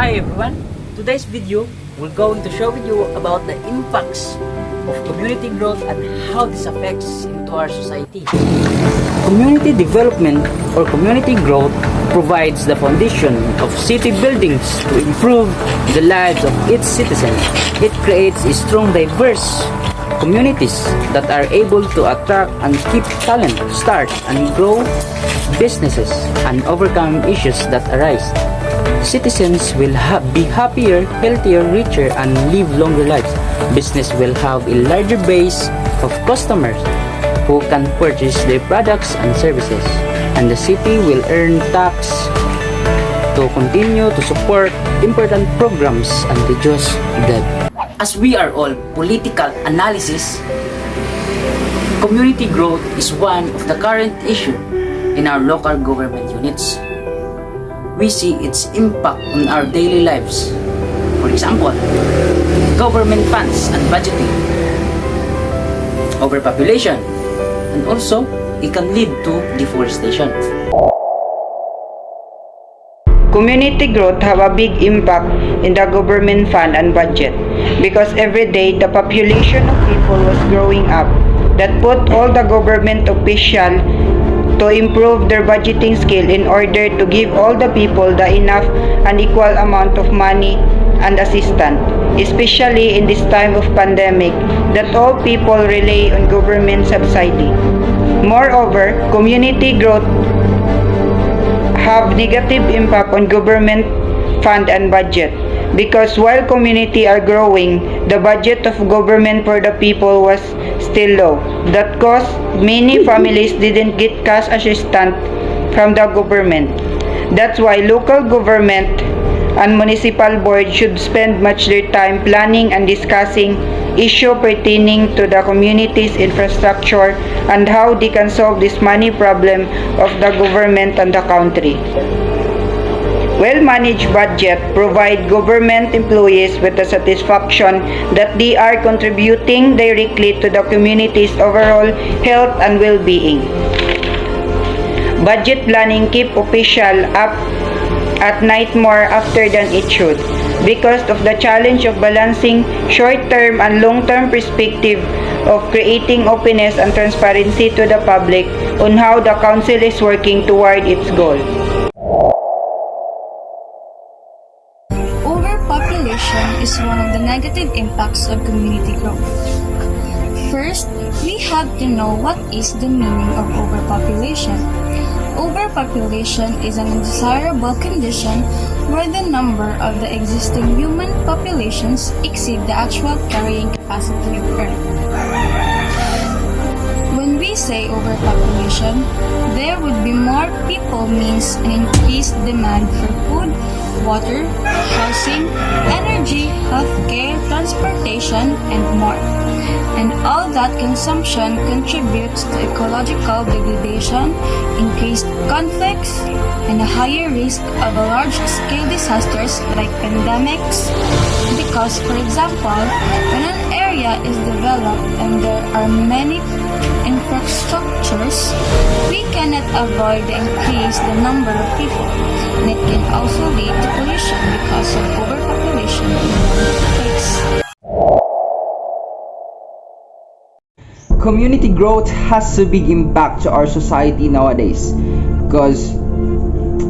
Hi everyone, today's video we're going to show you about the impacts of community growth and how this affects into our society. Community development or community growth provides the foundation of city buildings to improve the lives of its citizens. It creates a strong, diverse communities that are able to attract and keep talent, start and grow businesses, and overcome issues that arise. Citizens will be happier, healthier, richer, and live longer lives. Business will have a larger base of customers who can purchase their products and services, and the city will earn tax to continue to support important programs and reduce debt. As we are all political analysis, community growth is one of the current issue in our local government units. We see its impact on our daily lives. For example, government funds and budgeting, overpopulation, and also it can lead to deforestation. Community growth have a big impact in the government fund and budget because every day the population of people was growing up that put all the government officials to improve their budgeting skill in order to give all the people the enough and equal amount of money and assistance, especially in this time of pandemic that all people rely on government subsidy. Moreover, community growth have negative impact on government fund and budget because while community are growing, the budget of government for the people was still low. That caused many families didn't get cash assistance from the government. That's why local government and municipal board should spend much their time planning and discussing issues pertaining to the community's infrastructure and how they can solve this money problem of the government and the country. Well-managed budget provide government employees with the satisfaction that they are contributing directly to the community's overall health and well-being. Budget planning keep officials up at night more after than it should because of the challenge of balancing short-term and long-term perspective of creating openness and transparency to the public on how the council is working toward its goal. Overpopulation is one of the negative impacts of community growth. First, we have to know what is the meaning of overpopulation. Overpopulation is an undesirable condition where the number of the existing human populations exceed the actual carrying capacity of Earth. When we say overpopulation, there would be more people means an increased demand for food, water, housing, energy, healthcare, transportation, and more. And all that consumption contributes to ecological degradation, increased conflicts, and a higher risk of a large-scale disasters like pandemics. Because, for example, when an area is developed and there are many infrastructures, we cannot avoid the increase the number of people, and it can also lead to pollution because of overpopulation in one place. Community growth has a big impact to our society nowadays because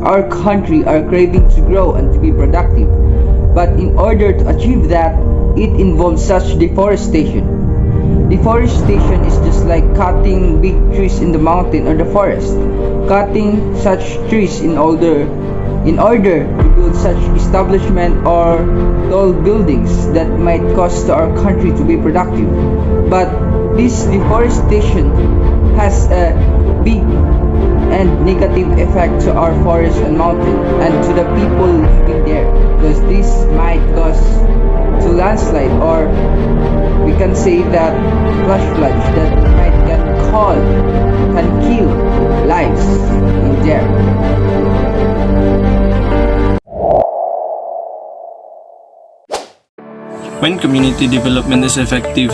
our country are craving to grow and to be productive, but in order to achieve that, it involves such deforestation. Deforestation is just like cutting big trees in the mountain or the forest, cutting such trees in order to build such establishment or tall buildings that might cause our country to be productive. But this deforestation has a big and negative effect to our forest and mountain and to the people living there, because this might cause to landslide, or we can say that flash floods that might can kill lives in there. When community development is effective,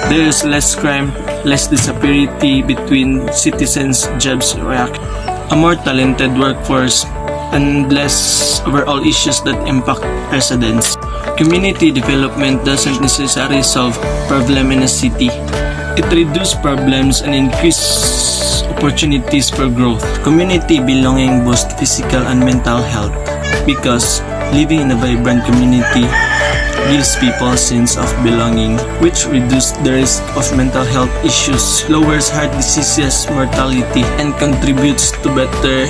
there is less crime, less disparity between citizens, jobs, a more talented workforce, and less overall issues that impact residents. Community development doesn't necessarily solve problem in a city. It reduces problems and increases opportunities for growth. Community belonging boosts physical and mental health because living in a vibrant community gives people a sense of belonging, which reduces the risk of mental health issues, lowers heart diseases mortality, and contributes to better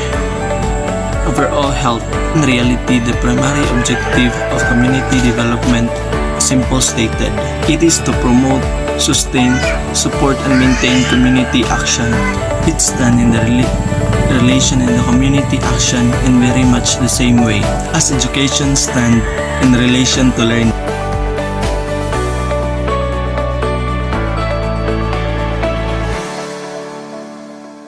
overall health. In reality, the primary objective of community development, simple stated, it is to promote, sustain, support, and maintain community action. It's done in the relation and the community action in very much the same way as education stand in relation to learning.